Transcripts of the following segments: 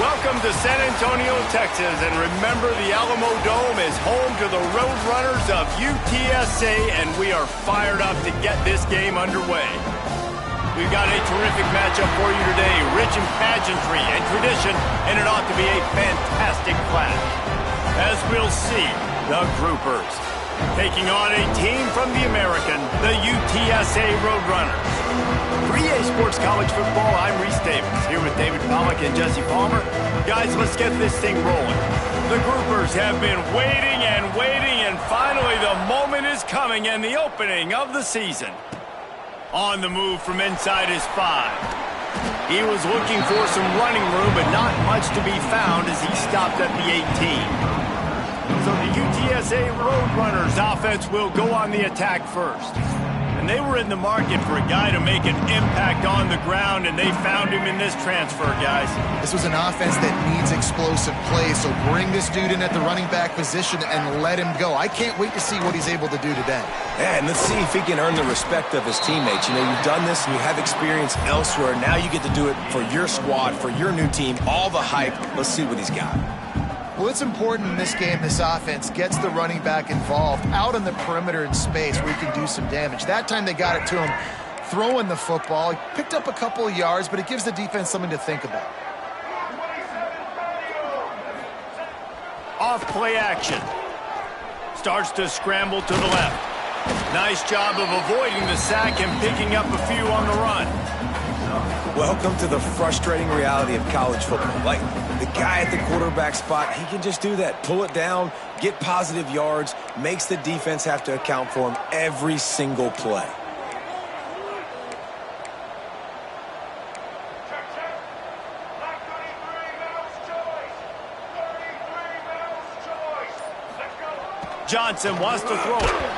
Welcome to San Antonio, Texas, and remember the Alamo Dome is home to the Roadrunners of UTSA, and we are fired up to get this game underway. We've got a terrific matchup for you today, rich in pageantry and tradition, and it ought to be a fantastic clash. As we'll see, the Groupers taking on a team from the American, the UTSA Roadrunners. For EA Sports College Football, I'm Reese Davis, here with David Pollack and Jesse Palmer. Guys, let's get this thing rolling. The Groupers have been waiting, and finally the moment is coming and the opening of the season. On the move from inside his 5. He was looking for some running room, but not much to be found as he stopped at the 18. So the UTSA Roadrunners offense will go on the attack first. And they were in the market for a guy to make an impact on the ground, and they found him in this transfer, guys. This was an offense that needs explosive plays, so bring this dude in at the running back position and let him go. I can't wait to see what he's able to do today. Yeah, and let's see if he can earn the respect of his teammates. You know, you've done this and you have experience elsewhere. Now you get to do it for your squad, for your new team, all the hype. Let's see what he's got. Well, it's important in this game this offense gets the running back involved out on the perimeter in space where he can do some damage. That time they got it to him throwing the football. He picked up a couple of yards, but it gives the defense something to think about. Off play action. Starts to scramble to the left. Nice job of avoiding the sack and picking up a few on the run. Welcome to the frustrating reality of college football. Like, the guy at the quarterback spot, he can just do that. Pull it down, get positive yards, makes the defense have to account for him every single play. Johnson wants to throw it.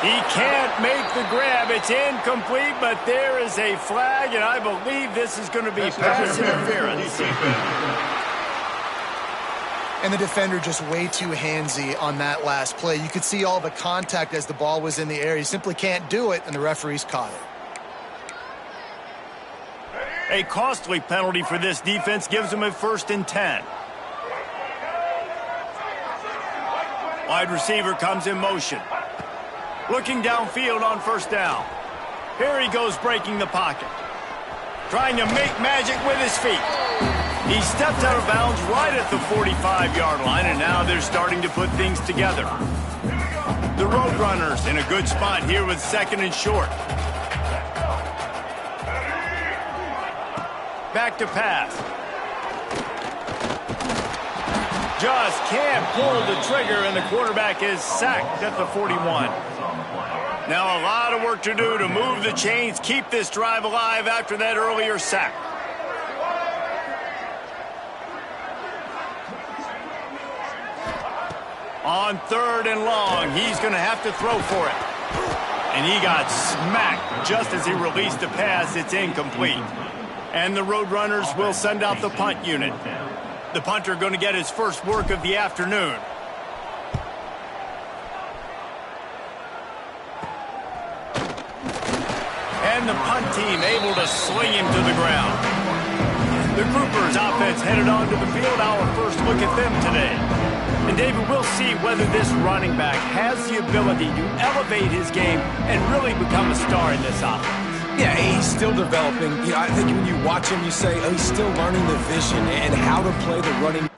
He can't make the grab. It's incomplete, but there is a flag, and I believe this is going to be pass interference. And the defender just way too handsy on that last play. You could see all the contact as the ball was in the air. He simply can't do it, and the referees caught it. A costly penalty for this defense gives him a 1st and 10. Wide receiver comes in motion. Looking downfield on 1st down. Here he goes breaking the pocket. Trying to make magic with his feet. He stepped out of bounds right at the 45-yard line, and now they're starting to put things together. The Roadrunners in a good spot here with 2nd and short. Back to pass. Just can't pull the trigger, and the quarterback is sacked at the 41. Now a lot of work to do to move the chains, keep this drive alive after that earlier sack. On 3rd and long, he's going to have to throw for it. And he got smacked just as he released the pass. It's incomplete. And the Roadrunners will send out the punt unit. The punter going to get his first work of the afternoon. And the punt team able to sling him to the ground. The Groupers offense headed onto the field. Our first look at them today. And David, we'll see whether this running back has the ability to elevate his game and really become a star in this offense. Yeah, he's still developing. You know, I think when you watch him, you say, oh, he's still learning the vision and how to play the running.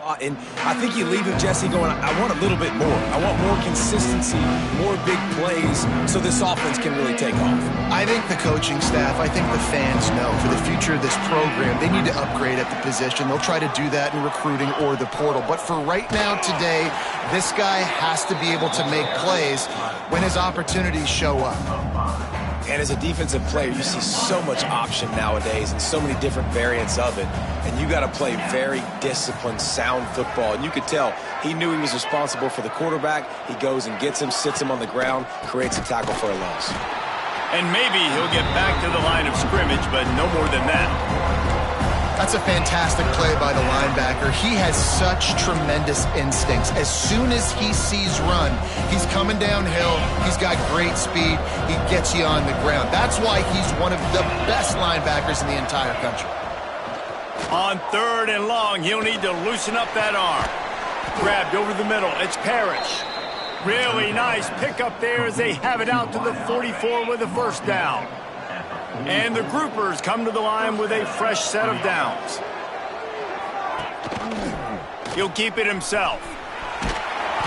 And I think you leave him, Jesse, going, I want a little bit more. I want more consistency, more big plays, so this offense can really take off. I think the coaching staff, I think the fans know for the future of this program, they need to upgrade at the position. They'll try to do that in recruiting or the portal. But for right now, today, this guy has to be able to make plays when his opportunities show up. And as a defensive player, you see so much option nowadays and so many different variants of it. And you got to play very disciplined, sound football. And you could tell he knew he was responsible for the quarterback. He goes and gets him, sits him on the ground, creates a tackle for a loss. And maybe he'll get back to the line of scrimmage, but no more than that. That's a fantastic play by the linebacker. He has such tremendous instincts. As soon as he sees run, he's coming downhill. He's got great speed. He gets you on the ground. That's why he's one of the best linebackers in the entire country. On 3rd and long, he'll need to loosen up that arm. Grabbed over the middle. It's Parrish. Really nice pickup there as they have it out to the 44 with a first down. And the groupers come to the line with a fresh set of downs. He'll keep it himself.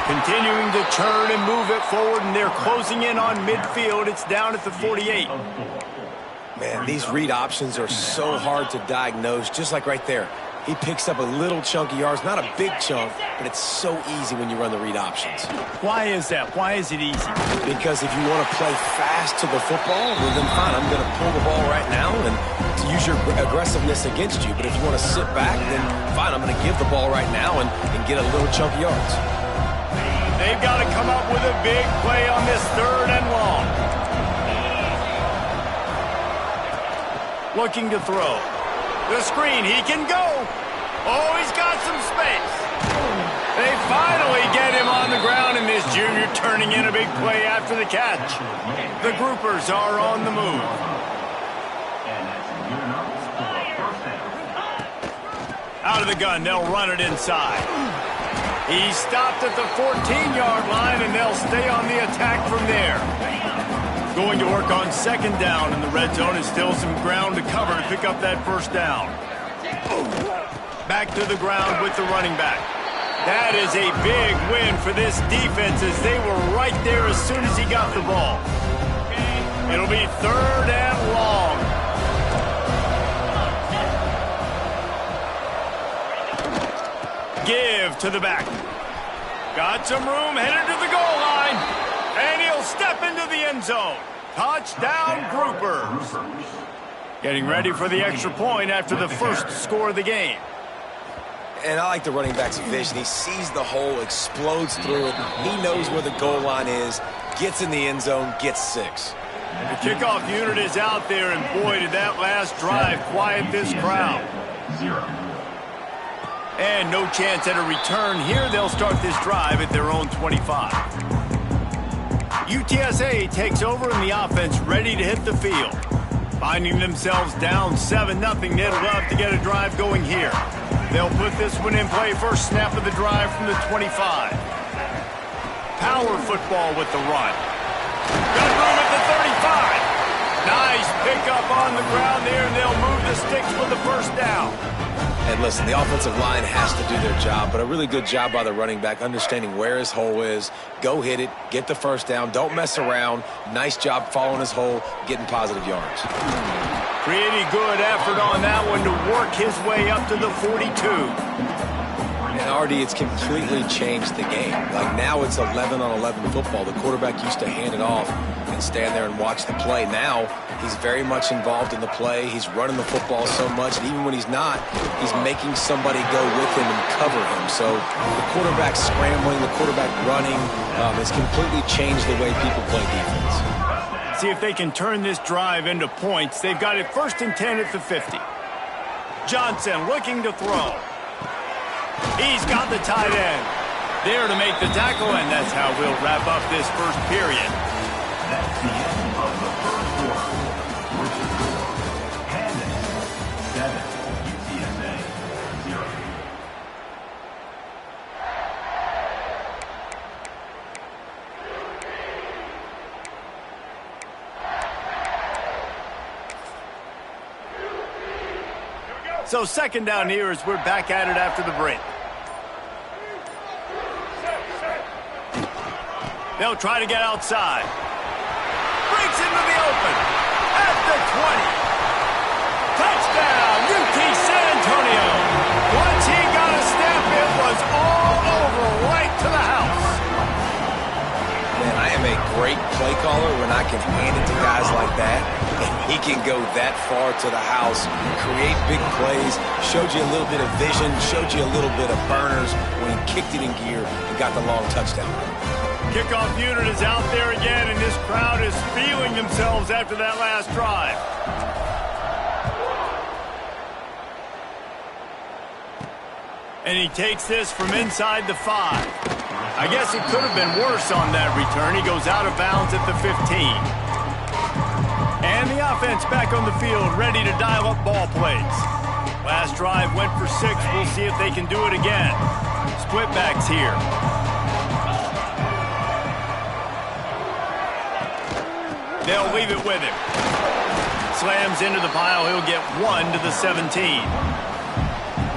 Continuing to turn and move it forward, and they're closing in on midfield. It's down at the 48. Man, these read options are so hard to diagnose, just like right there. He picks up a little chunk of yards, not a big chunk, but it's so easy when you run the read options. Why is that? Why is it easy? Because if you want to play fast to the football, well then fine, I'm going to pull the ball right now and to use your aggressiveness against you. But if you want to sit back, then fine, I'm going to give the ball right now and get a little chunk of yards. They've got to come up with a big play on this 3rd and long. Looking to throw. The screen, he can go. Oh, he's got some space. They finally get him on the ground, and this junior turning in a big play after the catch. The groupers are on the move. Out of the gun, they'll run it inside. He stopped at the 14-yard line, and they'll stay on the attack from there. Going to work on 2nd down in the red zone is still some ground to cover to pick up that first down. Back to the ground with the running back. That is a big win for this defense as they were right there as soon as he got the ball. It'll be 3rd and long. Give to the back. Got some room, headed to the goal line. And he'll step into the end zone. Touchdown, groupers. Getting ready for the extra point after the first score of the game. And I like the running back's vision. He sees the hole, explodes through it. He knows where the goal line is, gets in the end zone, gets 6. The kickoff unit is out there, and boy, did that last drive quiet this crowd. And no chance at a return here. They'll start this drive at their own 25. UTSA takes over and the offense ready to hit the field. Finding themselves down 7-0, they'd love to get a drive going here. They'll put this one in play first snap of the drive from the 25. Power football with the run. Got room at the 35. Nice pickup on the ground there, and they'll move the sticks for the first down. And listen, the offensive line has to do their job, but a really good job by the running back understanding where his hole is. Go hit it, get the first down, don't mess around. Nice job following his hole, getting positive yards. Pretty good effort on that one to work his way up to the 42. And RD, it's completely changed the game. Like now it's 11-on-11 football. The quarterback used to hand it off and stand there and watch the play. Now he's very much involved in the play. He's running the football so much, and even when he's not, he's making somebody go with him and cover him. So the quarterback scrambling, the quarterback running has completely changed the way people play defense. See if they can turn this drive into points. They've got it 1st and 10 at the 50. Johnson looking to throw. He's got the tight end there to make the tackle, and that's how we'll wrap up this first period. That's the end of the first quarter, which is Kansas 7, UTSA 0. So 2nd down here as we're back at it after the break. They'll try to get outside. Breaks into the open. At the 20. Touchdown, UT San Antonio. Once he got a snap, it was all over right to the house. Man, I am a great play caller when I can hand it to guys like that. And he can go that far to the house, create big plays, showed you a little bit of vision, showed you a little bit of burners when he kicked it in gear and got the long touchdown. Kickoff unit is out there again, and this crowd is feeling themselves after that last drive. And he takes this from inside the 5. I guess it could have been worse on that return. He goes out of bounds at the 15. And the offense back on the field, ready to dial up ball plays. Last drive went for 6. We'll see if they can do it again. Split backs here. They'll leave it with him. Slams into the pile. He'll get 1 to the 17.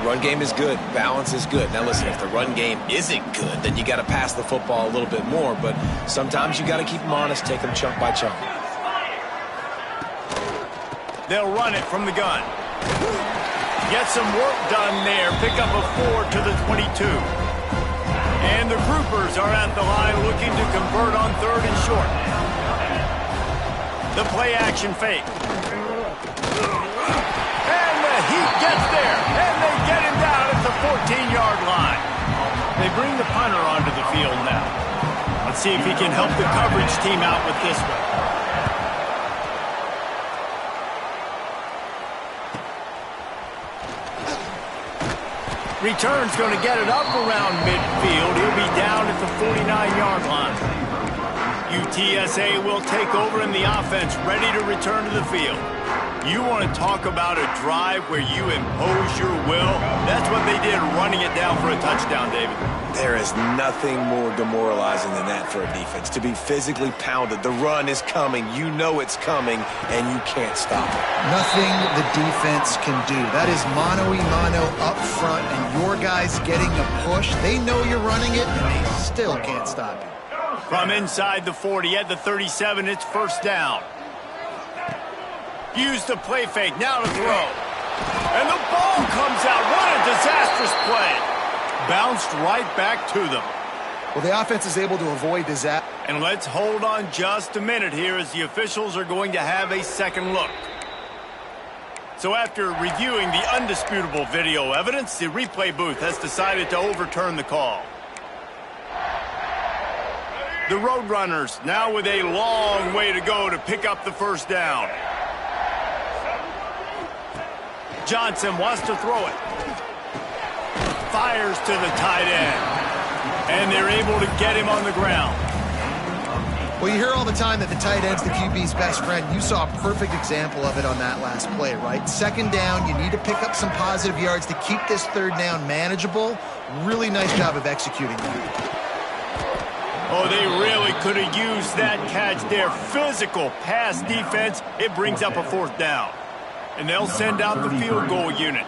Run game is good. Balance is good. Now listen, if the run game isn't good, then you got to pass the football a little bit more. But sometimes you got to keep them honest, take them chunk by chunk. They'll run it from the gun. Get some work done there. Pick up a 4 to the 22. And the groupers are at the line looking to convert on 3rd and short. The play action fake. And the Heat gets there. And they get him down at the 14-yard line. They bring the punter onto the field now. Let's see if he can help the coverage team out with this one. Return's going to get it up around midfield. He'll be down at the 49-yard line. UTSA will take over in the offense, ready to return to the field. You want to talk about a drive where you impose your will? That's what they did, running it down for a touchdown, David. There is nothing more demoralizing than that for a defense. To be physically pounded, the run is coming, you know it's coming, and you can't stop it. Nothing the defense can do. That is mano-a-mano up front, and your guys getting a push. They know you're running it, and they still can't stop you. From inside the 40 at the 37, it's first down. Use the play fake, now to throw. And the ball comes out. What a disastrous play. Bounced right back to them. Well, the offense is able to avoid disaster. And let's hold on just a minute here as the officials are going to have a second look. So after reviewing the undisputable video evidence, the replay booth has decided to overturn the call. The Roadrunners now with a long way to go to pick up the first down. Johnson wants to throw it. Fires to the tight end. And they're able to get him on the ground. Well, you hear all the time that the tight end's the QB's best friend. You saw a perfect example of it on that last play, right? Second down, you need to pick up some positive yards to keep this third down manageable. Really nice job of executing that. Oh, they really could have used that catch there. Physical pass defense. It brings up a fourth down. And they'll send out the field goal unit.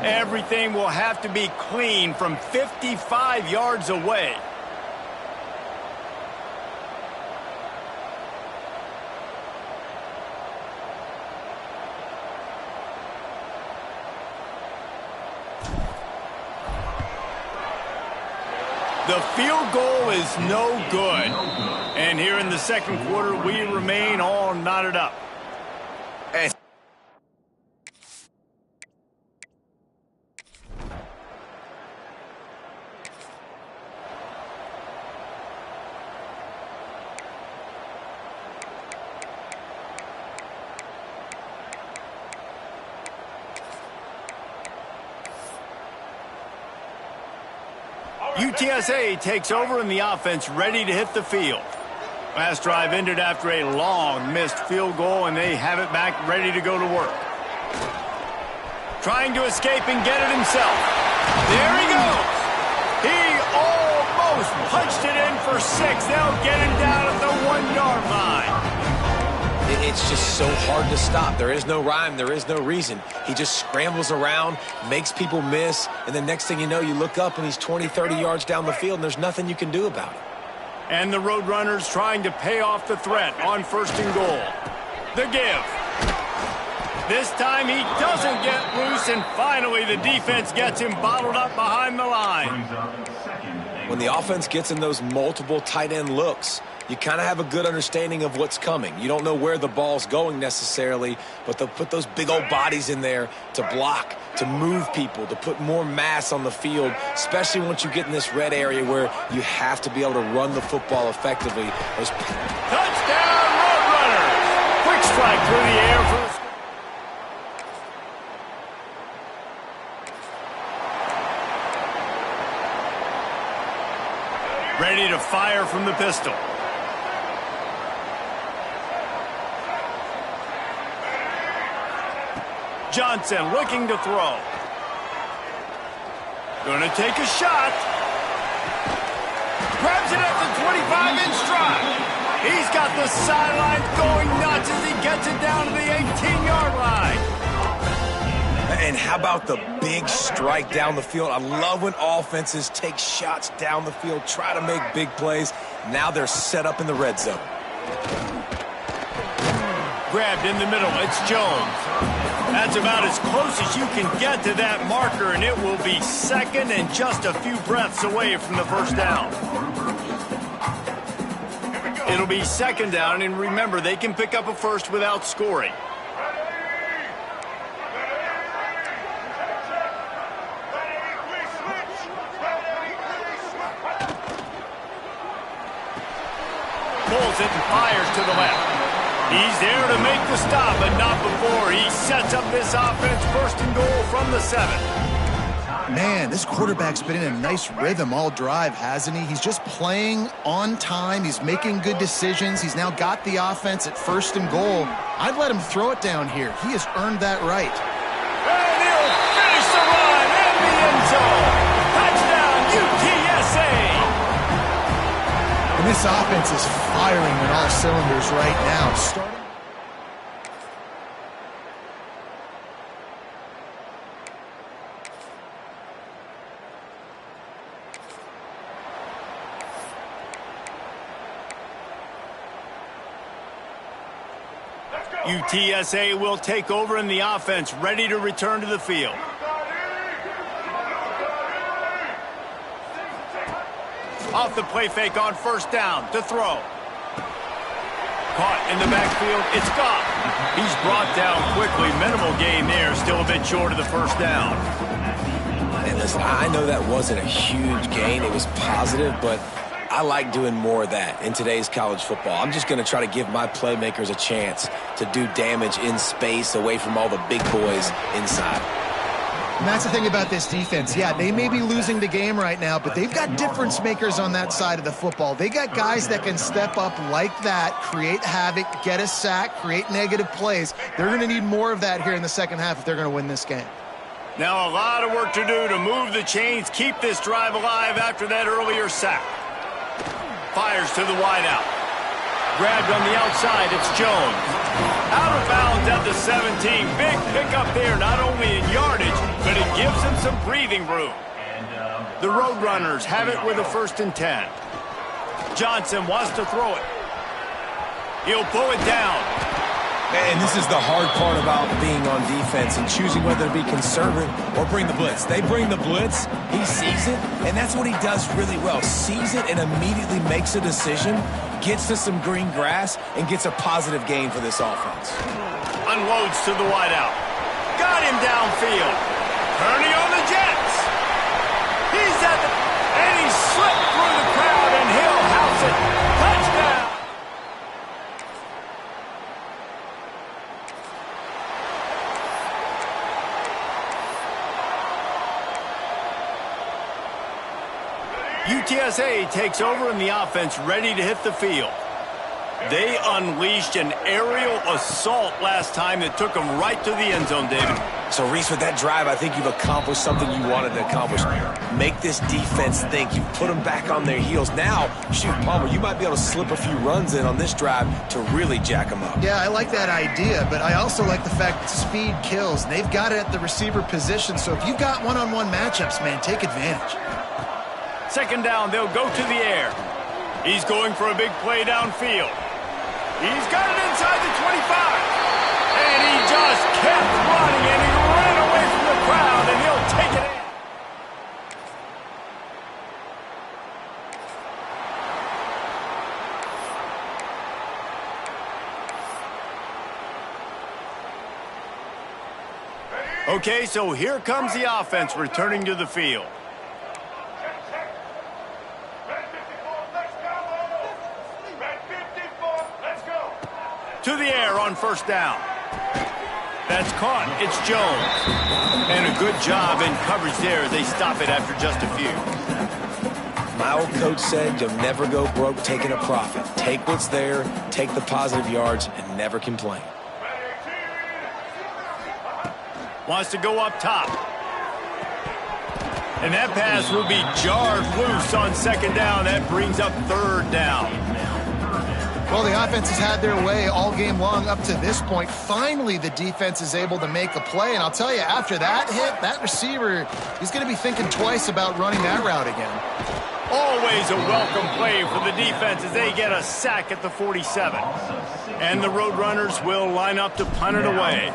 Everything will have to be clean from 55 yards away. The field goal is no good. And here in the second quarter, we remain all knotted up. UTSA takes over in the offense, ready to hit the field. Last drive ended after a long missed field goal, and they have it back ready to go to work. Trying to escape and get it himself. There he goes. He almost punched it in for 6. They'll get him down at the 1-yard line. It's just so hard to stop. There is no rhyme. There is no reason. He just scrambles around, makes people miss, and the next thing you know, you look up and he's 20, 30 yards down the field, and there's nothing you can do about it. And the Roadrunners trying to pay off the threat on 1st and goal. The give. This time he doesn't get loose, and finally the defense gets him bottled up behind the line. When the offense gets in those multiple tight end looks, you kind of have a good understanding of what's coming. You don't know where the ball's going necessarily, but they'll put those big old bodies in there to block, to move people, to put more mass on the field, especially once you get in this red area where you have to be able to run the football effectively. Touchdown, Roadrunners! Quick strike through the air for the... Ready to fire from the pistol. Johnson looking to throw. Going to take a shot. Grabs it at the 25-inch stride. He's got the sidelines going nuts as he gets it down to the 18-yard line. And how about the big strike down the field? I love when offenses take shots down the field, try to make big plays. Now they're set up in the red zone. Grabbed in the middle. It's Jones. That's about as close as you can get to that marker, and it will be second and just a few breaths away from the first down. It'll be second down, and remember, they can pick up a first without scoring. Pulls it and fires to the left. He's there to make the stop, but not before. He sets up this offense 1st and goal from the 7. Man, this quarterback's been in a nice rhythm all drive, hasn't he? He's just playing on time. He's making good decisions. He's now got the offense at 1st and goal. I'd let him throw it down here. He has earned that right. And he'll finish the run in the end zone. Touchdown, UTSA. And this offense is firing on all cylinders right now. UTSA will take over in the offense, ready to return to the field. Off the play fake on 1st down to throw. Caught in the backfield. It's Goff. He's brought down quickly. Minimal gain there. Still a bit short of the 1st down. And listen, I know that wasn't a huge gain. It was positive, but I like doing more of that in today's college football. I'm just going to try to give my playmakers a chance to do damage in space away from all the big boys inside. And that's the thing about this defense. Yeah, they may be losing the game right now, but they've got difference makers on that side of the football. They got guys that can step up like that, create havoc, get a sack, create negative plays. They're going to need more of that here in the second half if they're going to win this game. Now a lot of work to do to move the chains, keep this drive alive after that earlier sack. Fires to the wideout. Grabbed on the outside, it's Jones. Out of bounds at the 17. Big pickup there, not only in yardage, but it gives him some breathing room. The Roadrunners have it with a 1st and 10. Johnson wants to throw it. He'll pull it down. And this is the hard part about being on defense and choosing whether to be conservative or bring the blitz. They bring the blitz, he sees it, and that's what he does really well. Sees it and immediately makes a decision, gets to some green grass, and gets a positive gain for this offense. Unloads to the wideout. Got him downfield. Purdy on the Jets. He's at the... and he slipped through the crowd, and he'll house it. Touchdown. UTSA takes over in the offense, ready to hit the field. They unleashed an aerial assault last time that took them right to the end zone, David. So, Reese, with that drive, I think you've accomplished something you wanted to accomplish. Make this defense think. You've put them back on their heels. Now, shoot, Palmer, you might be able to slip a few runs in on this drive to really jack them up. Yeah, I like that idea, but I also like the fact that speed kills. And they've got it at the receiver position, so if you've got one-on-one matchups, man, take advantage. 2nd down, they'll go to the air. He's going for a big play downfield. He's got it inside the 25. And he just kept running, and he ran away from the crowd, and he'll take it in. Okay, so here comes the offense returning to the field. To the air on first down. That's caught. It's Jones. And a good job in coverage there as they stop it after just a few. My old coach said you'll never go broke taking a profit. Take what's there, take the positive yards, and never complain. Wants to go up top. And that pass will be jarred loose on second down. That brings up third down. Well, the offense has had their way all game long up to this point. Finally, the defense is able to make a play. And I'll tell you, after that hit, that receiver, he's going to be thinking twice about running that route again. Always a welcome play for the defense as they get a sack at the 47. And the Roadrunners will line up to punt it away.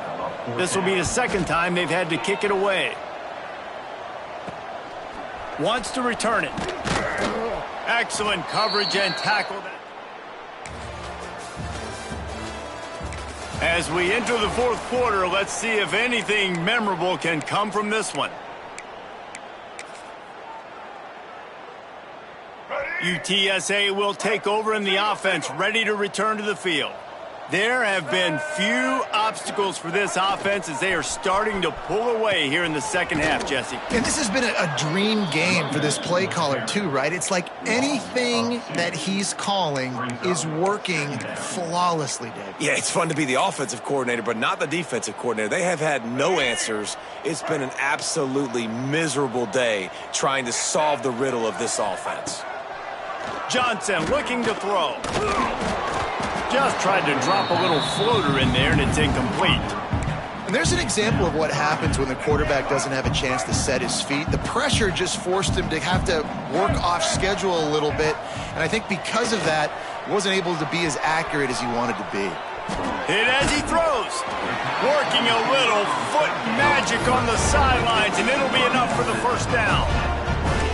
This will be the second time they've had to kick it away. Wants to return it. Excellent coverage and tackle. As we enter the fourth quarter, let's see if anything memorable can come from this one. UTSA will take over in the offense, ready to return to the field. There have been few obstacles for this offense as they are starting to pull away here in the second half, Jesse. And this has been a dream game for this play caller too, right? It's like anything that he's calling is working flawlessly, Dave. Yeah, it's fun to be the offensive coordinator, but not the defensive coordinator. They have had no answers. It's been an absolutely miserable day trying to solve the riddle of this offense. Johnson looking to throw. Just tried to drop a little floater in there, and it's incomplete. And there's an example of what happens when the quarterback doesn't have a chance to set his feet. The pressure just forced him to have to work off schedule a little bit, and I think because of that, wasn't able to be as accurate as he wanted to be. Hit as he throws. Working a little foot magic on the sidelines, and it'll be enough for the first down.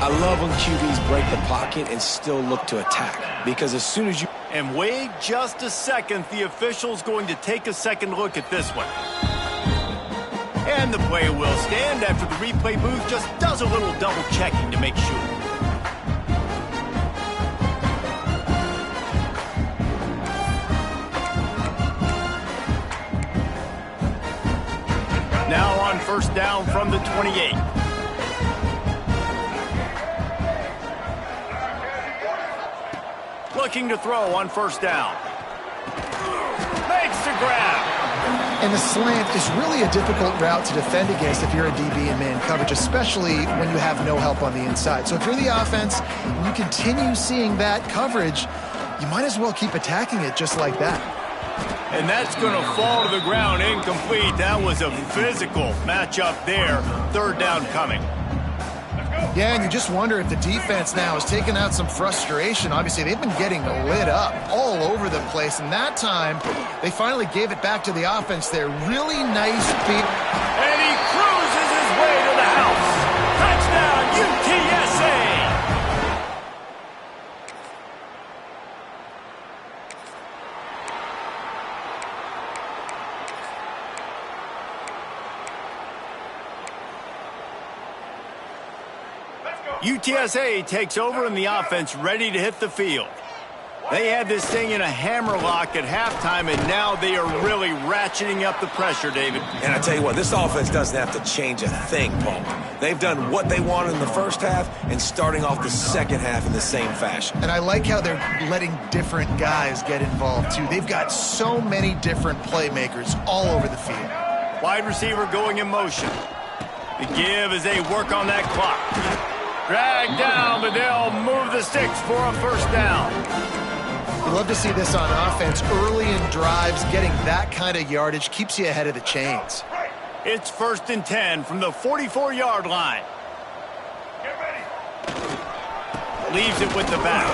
I love when QBs break the pocket and still look to attack, because as soon as you... And wait just a second, the official's going to take a second look at this one. And the play will stand after the replay booth just does a little double checking to make sure. Now on first down from the 28. Looking to throw on first down. Makes the grab. And the slant is really a difficult route to defend against if you're a DB in man coverage, especially when you have no help on the inside. So if you're the offense and you continue seeing that coverage, you might as well keep attacking it just like that. And that's going to fall to the ground incomplete. That was a physical matchup there. Third down coming. Yeah, and you just wonder if the defense now is taking out some frustration. Obviously, they've been getting lit up all over the place, and that time they finally gave it back to the offense there. Really nice beat. And he cruises his way to the house. Touchdown, UTSA! UTSA takes over in the offense, ready to hit the field. They had this thing in a hammerlock at halftime, and now they are really ratcheting up the pressure, David. And I tell you what, this offense doesn't have to change a thing, Paul. They've done what they wanted in the first half and starting off the second half in the same fashion. And I like how they're letting different guys get involved, too. They've got so many different playmakers all over the field. Wide receiver going in motion. The give as they work on that clock. Drag down, but they'll move the sticks for a first down. We love to see this on offense. Early in drives, getting that kind of yardage keeps you ahead of the chains. It's 1st and 10 from the 44-yard line. Leaves it with the back.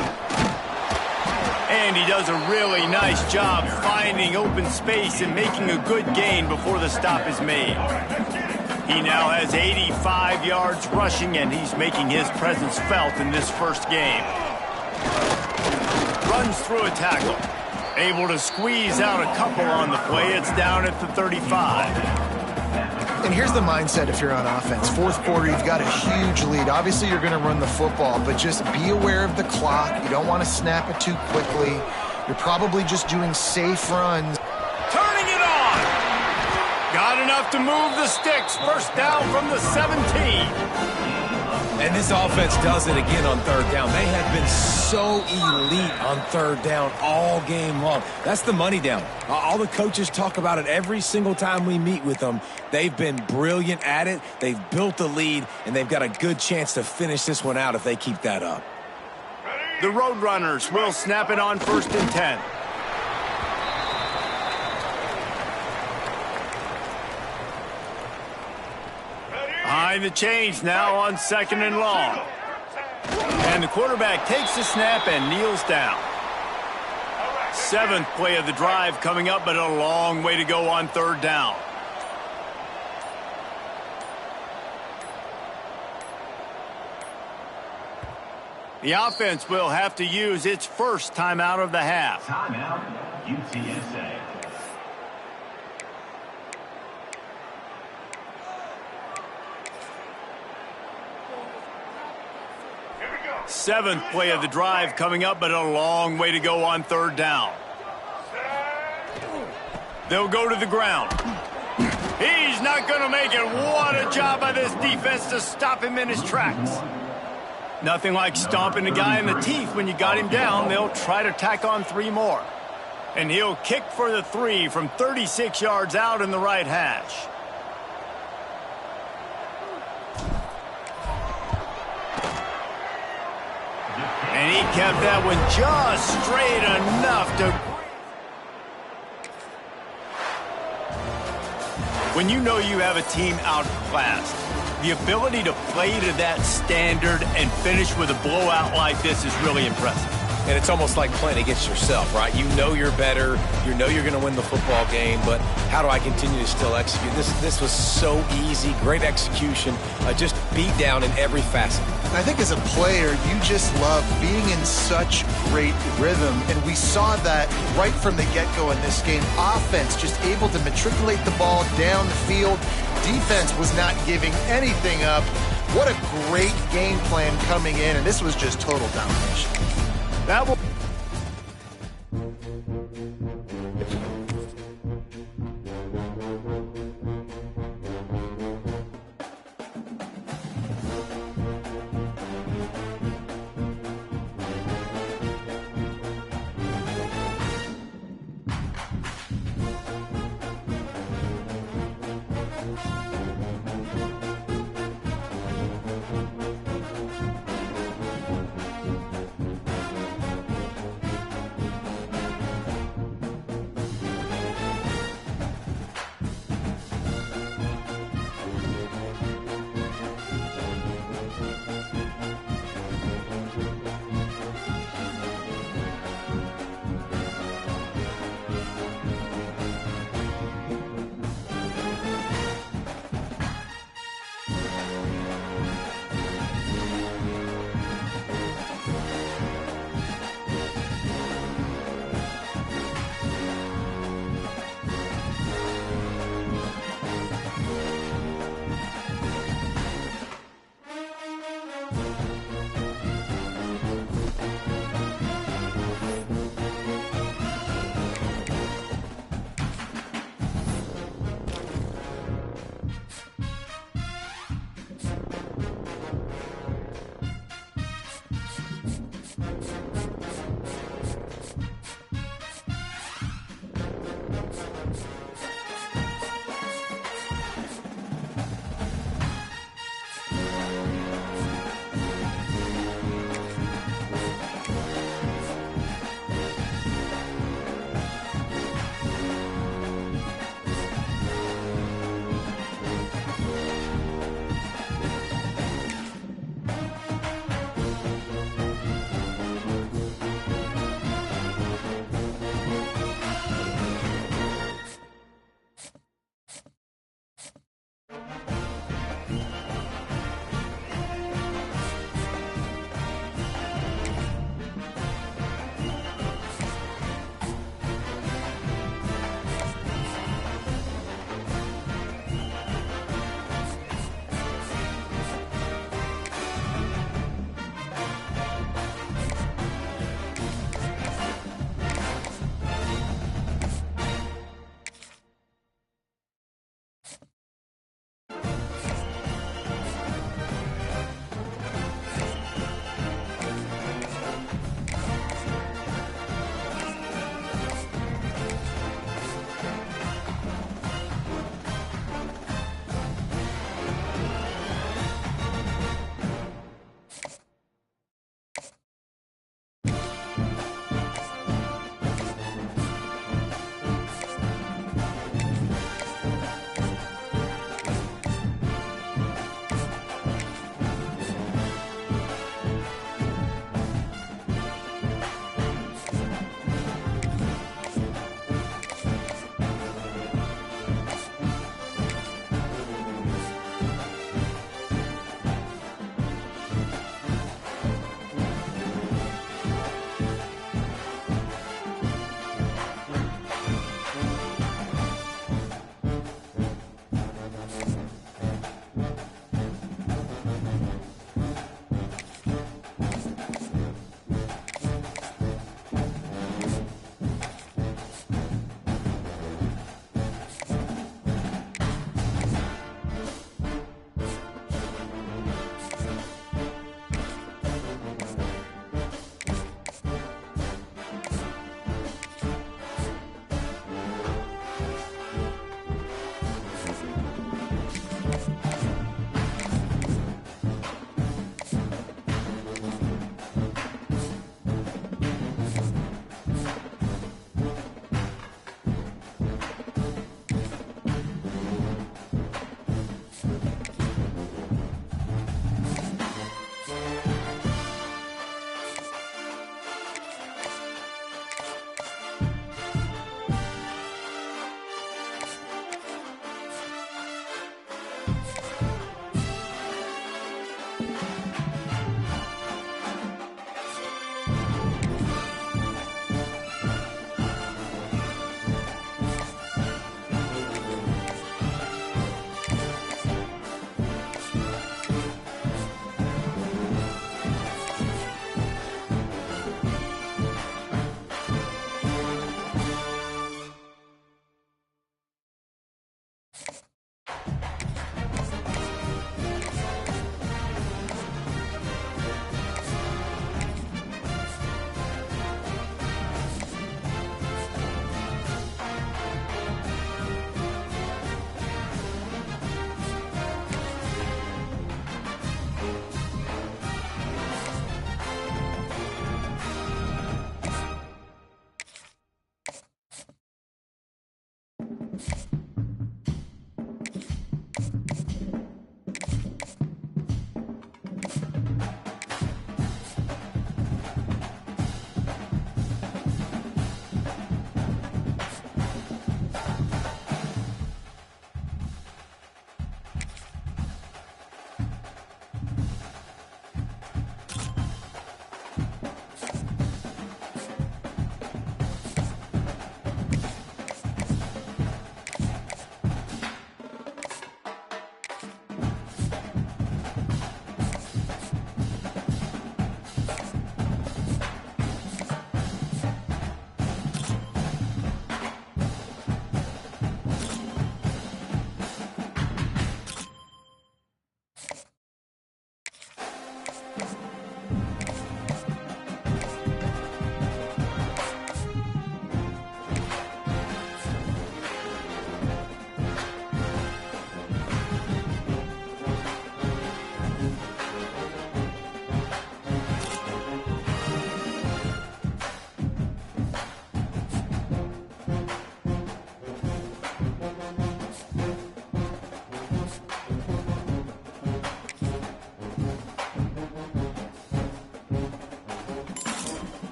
And he does a really nice job finding open space and making a good gain before the stop is made. He now has 85 yards rushing, and he's making his presence felt in this first game. Runs through a tackle. Able to squeeze out a couple on the play. It's down at the 35. And here's the mindset if you're on offense. Fourth quarter, you've got a huge lead. Obviously, you're going to run the football, but just be aware of the clock. You don't want to snap it too quickly. You're probably just doing safe runs. Turning it on! Got enough to move the sticks. First down from the 17. And this offense does it again on third down. They have been so elite on third down all game long. That's the money down. All the coaches talk about it every single time we meet with them. They've been brilliant at it. They've built the lead, and they've got a good chance to finish this one out if they keep that up. The Roadrunners will snap it on 1st and 10. Behind the chains now on 2nd and long. And the quarterback takes the snap and kneels down. 7th play of the drive coming up, but a long way to go on 3rd down. The offense will have to use its first timeout of the half. Timeout, UTSA. 7th play of the drive coming up, but a long way to go on 3rd down. They'll go to the ground. He's not going to make it. What a job by this defense to stop him in his tracks. Nothing like stomping a guy in the teeth when you got him down. They'll try to tack on 3 more. And he'll kick for the 3 from 36 yards out in the right hash. And he kept that one just straight enough to... When you know you have a team outclassed, the ability to play to that standard and finish with a blowout like this is really impressive. And it's almost like playing against yourself, right? You know you're better. You know you're going to win the football game, but how do I continue to still execute? This was so easy. Great execution. Just beat down in every facet. I think as a player, you just love being in such great rhythm, and we saw that right from the get-go in this game. Offense just able to matriculate the ball down the field. Defense was not giving anything up. What a great game plan coming in, and this was just total domination. That will...